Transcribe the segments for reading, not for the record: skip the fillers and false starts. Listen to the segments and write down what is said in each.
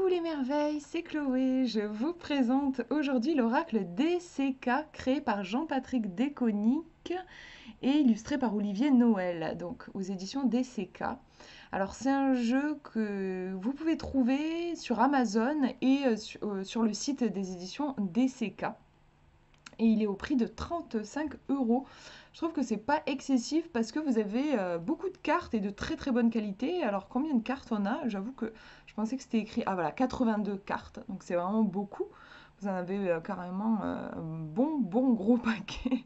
Coucou les merveilles, c'est Chloé. Je vous présente aujourd'hui l'oracle DCK créé par Jean-Patrick Déconique et illustré par Olivier Noël, donc aux éditions DCK. Alors c'est un jeu que vous pouvez trouver sur Amazon et sur le site des éditions DCK. Et il est au prix de 35 euros. Je trouve que c'est pas excessif parce que vous avez beaucoup de cartes et de très très bonne qualité. Alors combien de cartes on a? J'avoue que je pensais que c'était écrit. Ah voilà, 82 cartes. Donc c'est vraiment beaucoup. Vous en avez carrément un bon gros paquet.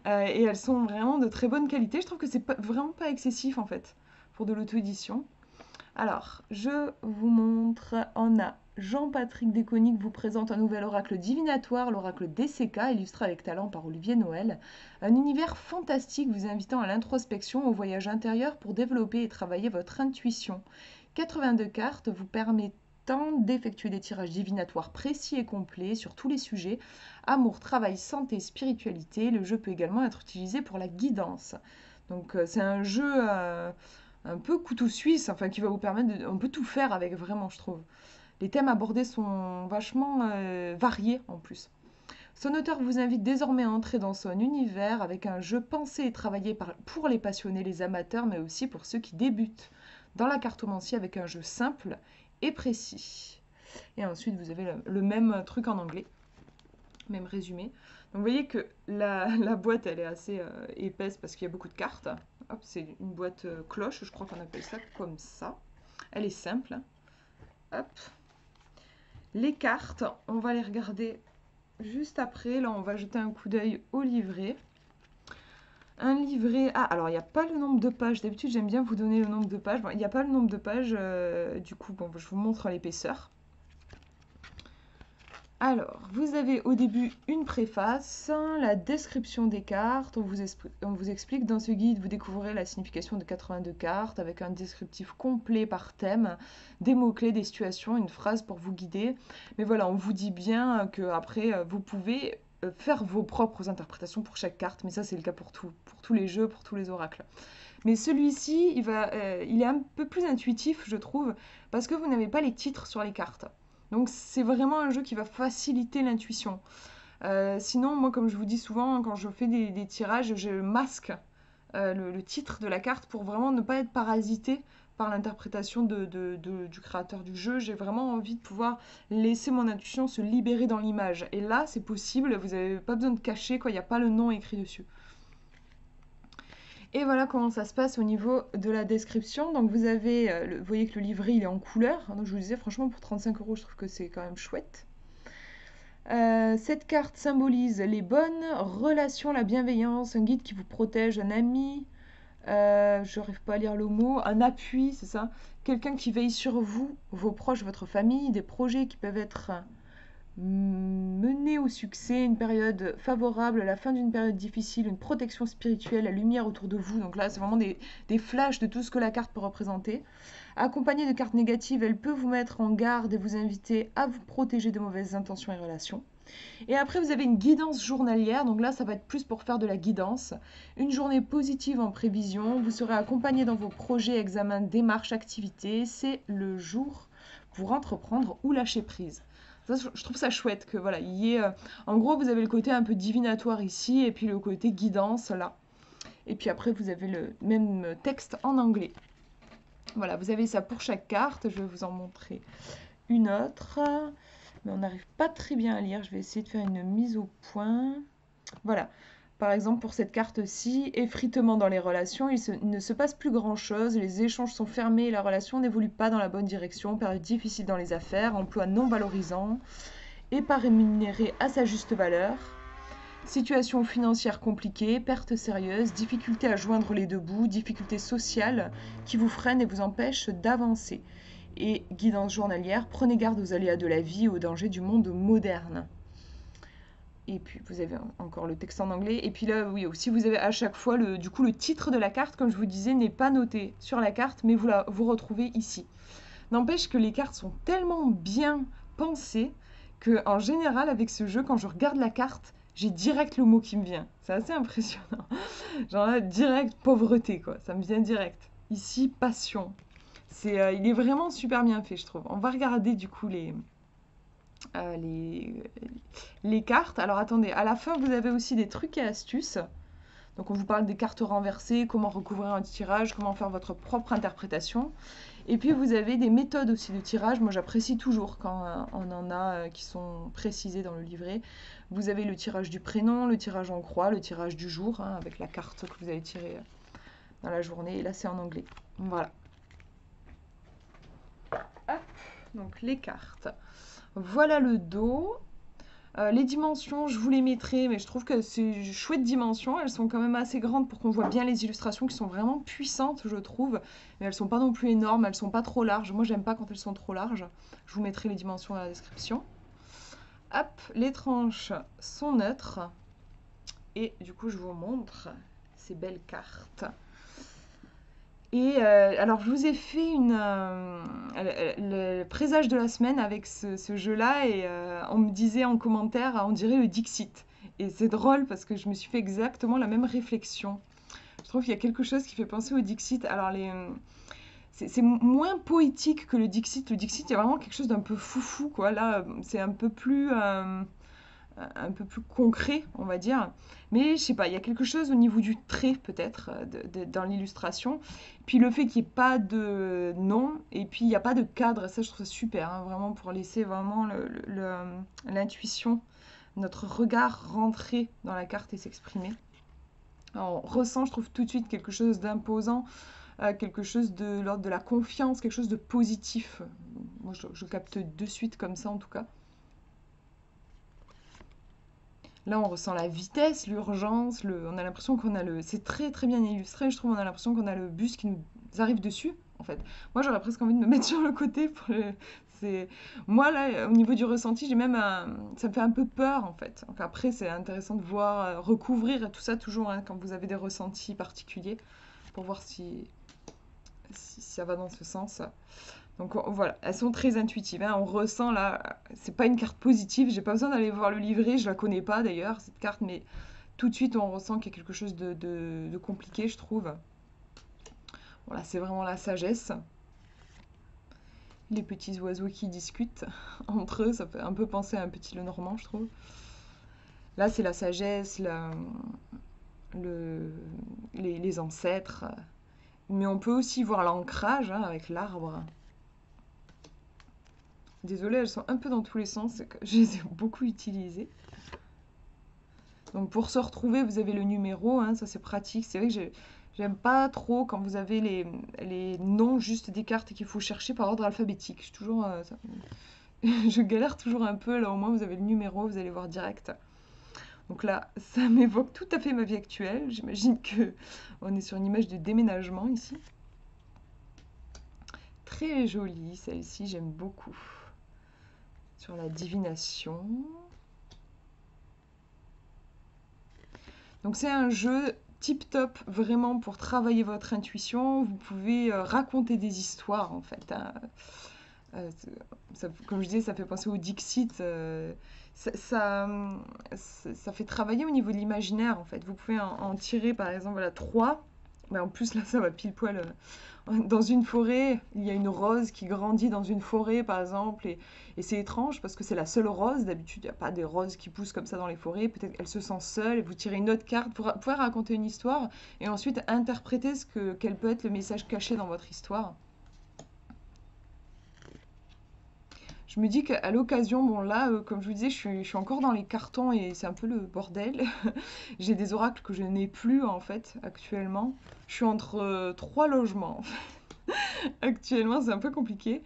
Et elles sont vraiment de très bonne qualité. Je trouve que c'est vraiment pas excessif en fait pour de l'auto-édition. Alors, je vous montre, on a Jean-Patrick Déconique vous présente un nouvel oracle divinatoire, l'oracle DCK, illustré avec talent par Olivier Noël. Un univers fantastique vous invitant à l'introspection, au voyage intérieur pour développer et travailler votre intuition. 82 cartes vous permettant d'effectuer des tirages divinatoires précis et complets sur tous les sujets. Amour, travail, santé, spiritualité. Le jeu peut également être utilisé pour la guidance. Donc c'est un jeu un peu couteau suisse, enfin qui va vous permettre de... On peut tout faire avec vraiment, je trouve. Les thèmes abordés sont vachement variés en plus. Son auteur vous invite désormais à entrer dans son univers avec un jeu pensé et travaillé pour les passionnés, les amateurs, mais aussi pour ceux qui débutent dans la cartomancie avec un jeu simple et précis. Et ensuite, vous avez le même truc en anglais, même résumé. Donc vous voyez que la boîte, elle est assez épaisse parce qu'il y a beaucoup de cartes. Hop, c'est une boîte cloche, je crois qu'on appelle ça comme ça. Elle est simple. Hop. Les cartes, on va les regarder juste après. Là, on va jeter un coup d'œil au livret. Un livret... Ah, alors, il n'y a pas le nombre de pages. D'habitude, j'aime bien vous donner le nombre de pages. Bon, il n'y a pas le nombre de pages. Du coup, bon, je vous montre l'épaisseur. Alors, vous avez au début une préface, la description des cartes. On vous explique dans ce guide, vous découvrirez la signification de 82 cartes avec un descriptif complet par thème, des mots-clés, des situations, une phrase pour vous guider. Mais voilà, on vous dit bien que après vous pouvez faire vos propres interprétations pour chaque carte, mais ça c'est le cas pour tous les jeux, pour tous les oracles. Mais celui-ci, il est un peu plus intuitif, je trouve, parce que vous n'avez pas les titres sur les cartes. Donc c'est vraiment un jeu qui va faciliter l'intuition. Sinon, moi, comme je vous dis souvent, quand je fais des tirages, je masque le titre de la carte pour vraiment ne pas être parasité par l'interprétation du créateur du jeu. J'ai vraiment envie de pouvoir laisser mon intuition se libérer dans l'image. Et là, c'est possible, vous n'avez pas besoin de cacher, quoi, il n'y a pas le nom écrit dessus. Et voilà comment ça se passe au niveau de la description. Donc vous avez, vous voyez que le livret il est en couleur. Donc je vous disais franchement pour 35 euros je trouve que c'est quand même chouette. Cette carte symbolise les bonnes relations, la bienveillance, un guide qui vous protège, un ami, je n'arrive pas à lire le mot, un appui, c'est ça. Quelqu'un qui veille sur vous, vos proches, votre famille, des projets qui peuvent être mener au succès, une période favorable, la fin d'une période difficile, une protection spirituelle, la lumière autour de vous. Donc là, c'est vraiment des flashs de tout ce que la carte peut représenter. Accompagnée de cartes négatives, elle peut vous mettre en garde et vous inviter à vous protéger de mauvaises intentions et relations. Et après, vous avez une guidance journalière. Donc là, ça va être plus pour faire de la guidance. Une journée positive en prévision. Vous serez accompagné dans vos projets, examens, démarches, activités. C'est le jour pour entreprendre ou lâcher prise. Ça, je trouve ça chouette que voilà, il y ait, en gros, vous avez le côté un peu divinatoire ici et puis le côté guidance là. Et puis après, vous avez le même texte en anglais. Voilà, vous avez ça pour chaque carte. Je vais vous en montrer une autre. Mais on n'arrive pas très bien à lire. Je vais essayer de faire une mise au point. Voilà. Par exemple, pour cette carte-ci, effritement dans les relations, il ne se passe plus grand-chose, les échanges sont fermés et la relation n'évolue pas dans la bonne direction, période difficile dans les affaires, emploi non valorisant et pas rémunéré à sa juste valeur, situation financière compliquée, perte sérieuse, difficulté à joindre les deux bouts, difficultés sociales qui vous freinent et vous empêchent d'avancer. Et guidance journalière, prenez garde aux aléas de la vie et aux dangers du monde moderne. Et puis vous avez encore le texte en anglais. Et puis là, oui, aussi vous avez à chaque fois le titre de la carte, comme je vous disais, n'est pas noté sur la carte, mais vous retrouvez ici. N'empêche que les cartes sont tellement bien pensées que en général, avec ce jeu, quand je regarde la carte, j'ai direct le mot qui me vient. C'est assez impressionnant. Genre là, direct pauvreté, quoi. Ça me vient direct. Ici, passion. Il est vraiment super bien fait, je trouve. On va regarder du coup euh, les, les cartes. Alors attendez, à la fin, vous avez aussi des trucs et astuces. Donc on vous parle des cartes renversées, comment recouvrir un tirage, comment faire votre propre interprétation. Et puis vous avez des méthodes aussi de tirage. Moi j'apprécie toujours quand on en a qui sont précisées dans le livret. Vous avez le tirage du prénom, le tirage en croix, le tirage du jour, hein, avec la carte que vous allez tirer dans la journée. Et là c'est en anglais. Voilà. Hop, donc les cartes. Voilà le dos. Les dimensions, je vous les mettrai, mais je trouve que c'est chouette dimensions. Elles sont quand même assez grandes pour qu'on voit bien les illustrations qui sont vraiment puissantes, je trouve. Mais elles sont pas non plus énormes, elles sont pas trop larges. Moi, j'aime pas quand elles sont trop larges. Je vous mettrai les dimensions dans la description. Hop, les tranches sont neutres. Et du coup, je vous montre ces belles cartes. Et alors, je vous ai fait le présage de la semaine avec ce jeu-là et on me disait en commentaire, on dirait le Dixit. Et c'est drôle parce que je me suis fait exactement la même réflexion. Je trouve qu'il y a quelque chose qui fait penser au Dixit. Alors, c'est moins poétique que le Dixit. Le Dixit, il y a vraiment quelque chose d'un peu foufou, quoi. Là, c'est un peu plus concret, on va dire. Mais je sais pas, il y a quelque chose au niveau du trait peut-être dans l'illustration. Puis le fait qu'il n'y ait pas de nom et puis il n'y a pas de cadre, ça je trouve ça super, hein, vraiment pour laisser vraiment l'intuition, notre regard rentrer dans la carte et s'exprimer. On ressent, je trouve tout de suite quelque chose d'imposant, quelque chose de l'ordre de la confiance, quelque chose de positif. Moi je capte de suite comme ça en tout cas. Là, on ressent la vitesse, l'urgence, on a l'impression qu'on a le... C'est très très bien illustré, je trouve, on a l'impression qu'on a le bus qui nous arrive dessus, en fait. Moi, j'aurais presque envie de me mettre sur le côté pour le... C'est... Moi, là, au niveau du ressenti, j'ai même un... Ça me fait un peu peur, en fait. Donc après, c'est intéressant de voir, recouvrir tout ça toujours, hein, quand vous avez des ressentis particuliers, pour voir si ça va dans ce sens. Donc voilà, elles sont très intuitives, hein. On ressent là, c'est pas une carte positive, j'ai pas besoin d'aller voir le livret, je la connais pas d'ailleurs cette carte, mais tout de suite on ressent qu'il y a quelque chose de compliqué, je trouve. Voilà, c'est vraiment la sagesse. Les petits oiseaux qui discutent entre eux, ça fait un peu penser à un petit Lenormand, je trouve. Là, c'est la sagesse, le, les ancêtres. Mais on peut aussi voir l'ancrage, hein, avec l'arbre. Désolée, elles sont un peu dans tous les sens, c'est que je les ai beaucoup utilisées. Donc pour se retrouver, vous avez le numéro, hein, ça c'est pratique. C'est vrai que j'aime pas trop quand vous avez les noms juste des cartes et qu'il faut chercher par ordre alphabétique. Je galère toujours un peu, là au moins vous avez le numéro, vous allez voir direct. Donc là, ça m'évoque tout à fait ma vie actuelle. J'imagine que on est sur une image de déménagement ici. Très jolie celle-ci, j'aime beaucoup. Sur la divination. Donc c'est un jeu tip top vraiment pour travailler votre intuition. Vous pouvez raconter des histoires en fait, hein. Euh, Comme je disais, ça fait penser au Dixit. Ça, ça, ça fait travailler au niveau de l'imaginaire en fait. Vous pouvez en tirer par exemple voilà, 3. Mais en plus là ça va pile poil dans une forêt, il y a une rose qui grandit dans une forêt, par exemple, et c'est étrange parce que c'est la seule rose. D'habitude, il n'y a pas des roses qui poussent comme ça dans les forêts. Peut-être qu'elle se sent seule et vous tirez une autre carte pour pouvoir raconter une histoire et ensuite interpréter quel peut être le message caché dans votre histoire. Je me dis qu'à l'occasion, bon là, comme je vous disais, je suis encore dans les cartons et c'est un peu le bordel. J'ai des oracles que je n'ai plus en fait actuellement. Je suis entre 3 logements. Actuellement, c'est un peu compliqué.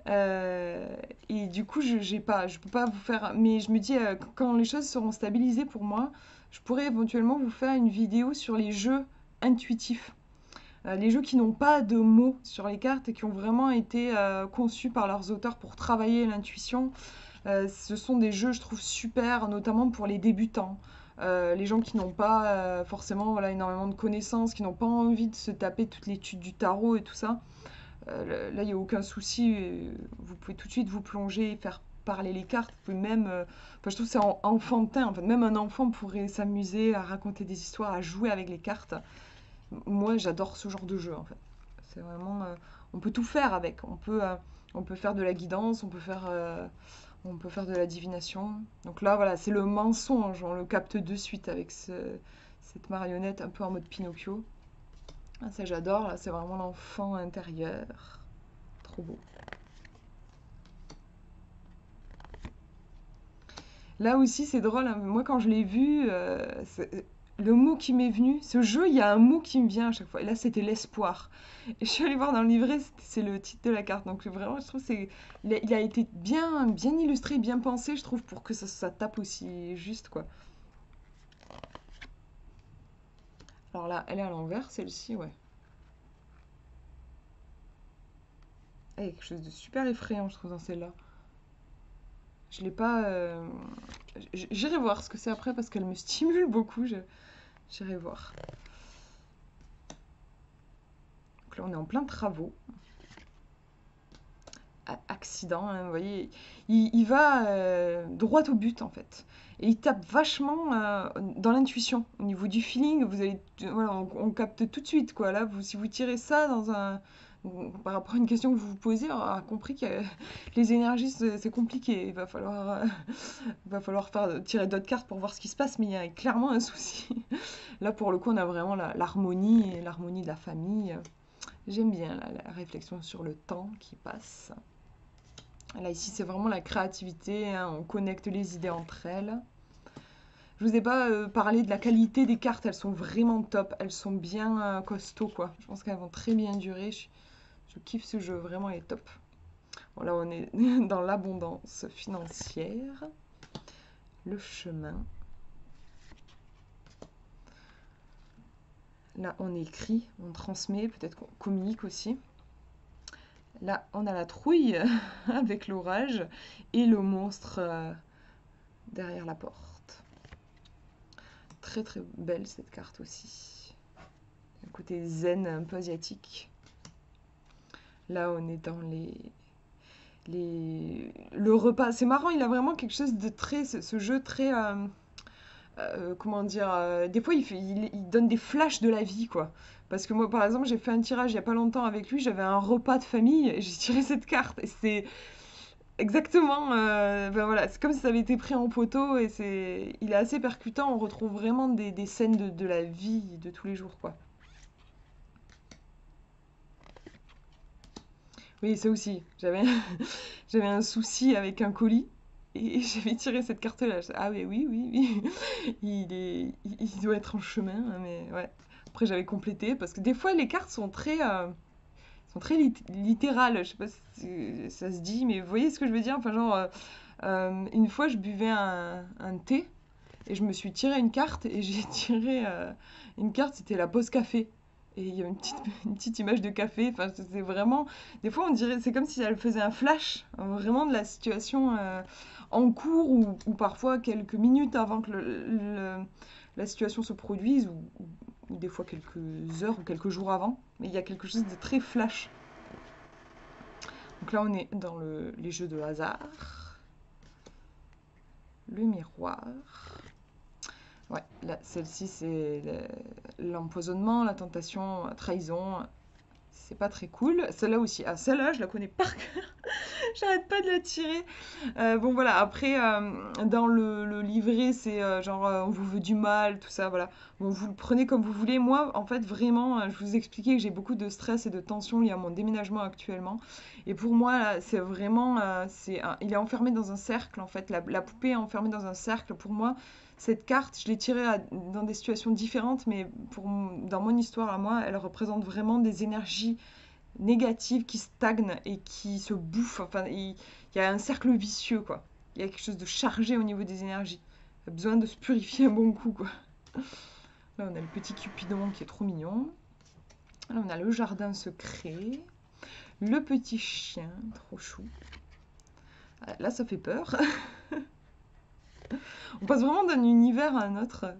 Et du coup, je peux pas vous faire. Mais je me dis, quand les choses seront stabilisées pour moi, je pourrais éventuellement vous faire une vidéo sur les jeux intuitifs. Les jeux qui n'ont pas de mots sur les cartes et qui ont vraiment été conçus par leurs auteurs pour travailler l'intuition. Ce sont des jeux, je trouve, super, notamment pour les débutants. Les gens qui n'ont pas forcément voilà, énormément de connaissances, qui n'ont pas envie de se taper toute l'étude du tarot et tout ça. Là, il n'y a aucun souci. Vous pouvez tout de suite vous plonger, faire parler les cartes. Vous pouvez même. Enfin, je trouve que c'est enfantin. En fait, même un enfant pourrait s'amuser à raconter des histoires, à jouer avec les cartes. Moi, j'adore ce genre de jeu, en fait. C'est vraiment. on peut tout faire avec. On peut faire de la guidance, on peut faire de la divination. Donc là, voilà, c'est le mensonge, on le capte de suite avec cette marionnette un peu en mode Pinocchio. Ah, ça j'adore, là, c'est vraiment l'enfant intérieur. Trop beau. Là aussi, c'est drôle, hein, moi quand je l'ai vu, le mot qui m'est venu, ce jeu, il y a un mot qui me vient à chaque fois. Et là, c'était l'espoir. Et je suis allée voir dans le livret, c'est le titre de la carte. Donc vraiment, je trouve que il a été bien illustré, bien pensé, je trouve, pour que ça tape aussi juste, quoi. Alors là, elle est à l'envers, celle-ci, ouais. Il y a quelque chose de super effrayant, je trouve, dans celle-là. Je l'ai pas. J'irai voir ce que c'est après parce qu'elle me stimule beaucoup. J'irai voir. Donc là, on est en plein travaux. Accident, hein, vous voyez. Il va droit au but, en fait. Et il tape vachement dans l'intuition. Au niveau du feeling, vous allez, voilà, on capte tout de suite, quoi. Là, si vous tirez ça par rapport à une question que vous vous posez, on a compris que les énergies, c'est compliqué. Va falloir tirer d'autres cartes pour voir ce qui se passe, mais il y a clairement un souci. Là, pour le coup, on a vraiment l'harmonie et l'harmonie de la famille. J'aime bien la réflexion sur le temps qui passe. Là, ici, c'est vraiment la créativité, hein, on connecte les idées entre elles. Je vous ai pas parlé de la qualité des cartes, elles sont vraiment top, elles sont bien costauds, quoi. Je pense qu'elles vont très bien durer. Je kiffe ce jeu, vraiment, il est top. Bon, là, on est dans l'abondance financière. Le chemin. Là, on écrit, on transmet, peut-être qu'on communique aussi. Là, on a la trouille avec l'orage et le monstre derrière la porte. Très très belle cette carte aussi. Le côté zen, un peu asiatique. Là, on est dans le repas. C'est marrant, il a vraiment quelque chose de très... Ce jeu très... comment dire, des fois il donne des flashs de la vie, quoi. Parce que moi, par exemple, j'ai fait un tirage il y a pas longtemps avec lui, j'avais un repas de famille et j'ai tiré cette carte. Et c'est exactement, ben voilà, c'est comme si ça avait été pris en photo et il est assez percutant. On retrouve vraiment des scènes de la vie de tous les jours, quoi. Oui, ça aussi. J'avais un souci avec un colis et j'avais tiré cette carte-là. Ah oui, oui, oui, oui. Il doit être en chemin, hein, mais ouais. Après, j'avais complété parce que des fois, les cartes sont très littérales. Je sais pas si ça se dit, mais vous voyez ce que je veux dire? Enfin, genre, une fois, je buvais un thé et je me suis tiré une carte et j'ai tiré une carte, c'était la pause café. Et il y a une petite image de café. Enfin, c'est vraiment. Des fois, on dirait. C'est comme si elle faisait un flash, vraiment de la situation en cours ou parfois quelques minutes avant que la situation se produise ou des fois quelques heures ou quelques jours avant. Mais il y a quelque chose de très flash. Donc là, on est dans les jeux de hasard. Le miroir. Ouais, là, celle-ci, c'est l'empoisonnement, la tentation, la trahison. C'est pas très cool. Celle-là aussi. Ah, celle-là, je la connais par cœur. J'arrête pas de la tirer. Bon, voilà. Après, dans le livret, c'est genre, on vous veut du mal, tout ça, voilà. Bon, vous le prenez comme vous voulez. Moi, en fait, vraiment, je vous expliquais que j'ai beaucoup de stress et de tension lié à mon déménagement actuellement. Et pour moi, là, c'est vraiment, il est enfermé dans un cercle, en fait. La poupée est enfermée dans un cercle. Pour moi, cette carte, je l'ai tirée dans des situations différentes, mais dans mon histoire à moi, elle représente vraiment des énergies négatives qui stagnent et qui se bouffent. Enfin, il y a un cercle vicieux, quoi. Il y a quelque chose de chargé au niveau des énergies. Il y a besoin de se purifier un bon coup, quoi. Là, on a le petit Cupidon qui est trop mignon. Là, on a le jardin secret. Le petit chien, trop chou. Là, ça fait peur. On passe vraiment d'un univers à un autre.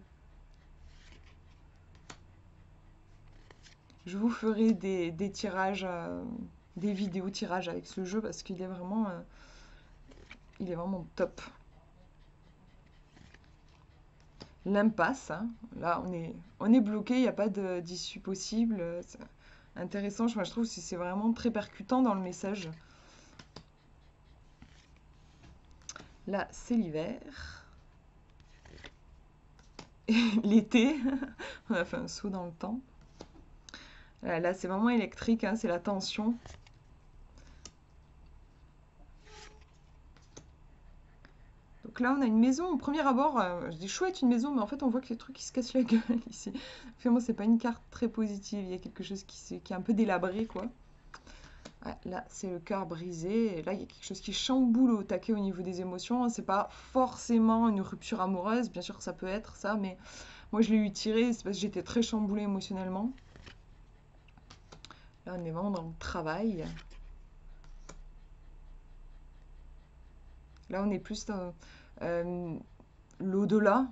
Je vous ferai des tirages, des vidéos tirages avec ce jeu parce il est vraiment top. L'impasse, hein. Là on est bloqué, il n'y a pas d'issue possible. intéressant. Moi, je trouve que c'est vraiment très percutant dans le message. Là, c'est l'hiver. L'été. On a fait un saut dans le temps. Là, c'est vraiment électrique, hein, c'est la tension. Donc là, on a une maison. Au premier abord, je dis chouette une maison, mais en fait, on voit que les trucs qui se cassent la gueule ici. Finalement, c'est pas une carte très positive. Il y a quelque chose qui est un peu délabré, quoi. Ouais, là, c'est le cœur brisé. Et là, il y a quelque chose qui chamboule au taquet au niveau des émotions, hein. C'est pas forcément une rupture amoureuse. Bien sûr, ça peut être ça, mais moi, je l'ai eu tiré. C'est parce que j'étais très chamboulée émotionnellement. Là, on est vraiment dans le travail. Là, on est plus dans l'au-delà.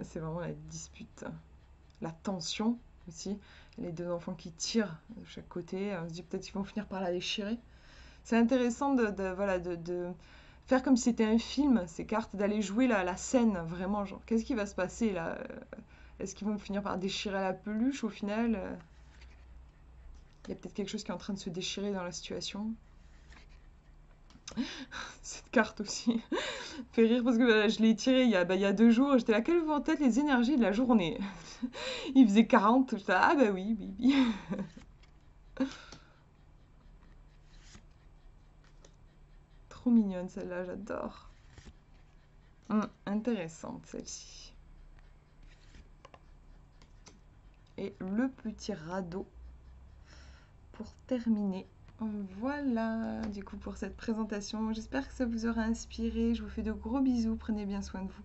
C'est vraiment la dispute, la tension aussi. Les deux enfants qui tirent de chaque côté. On se dit peut-être qu'ils vont finir par la déchirer. C'est intéressant voilà, de faire comme si c'était un film, ces cartes, d'aller jouer la scène, vraiment. Genre, qu'est-ce qui va se passer là? Est-ce qu'ils vont finir par déchirer la peluche au final? Il y a peut-être quelque chose qui est en train de se déchirer dans la situation. Cette carte aussi fait rire parce que je l'ai tirée il y a 2 jours. J'étais là, quelles vont être les énergies de la journée? Il faisait 40. J'étais là, ah bah oui, oui, oui. Trop mignonne celle-là, j'adore. Intéressante celle-ci. Et le petit radeau pour terminer. Voilà, du coup, pour cette présentation. J'espère que ça vous aura inspiré. Je vous fais de gros bisous. Prenez bien soin de vous.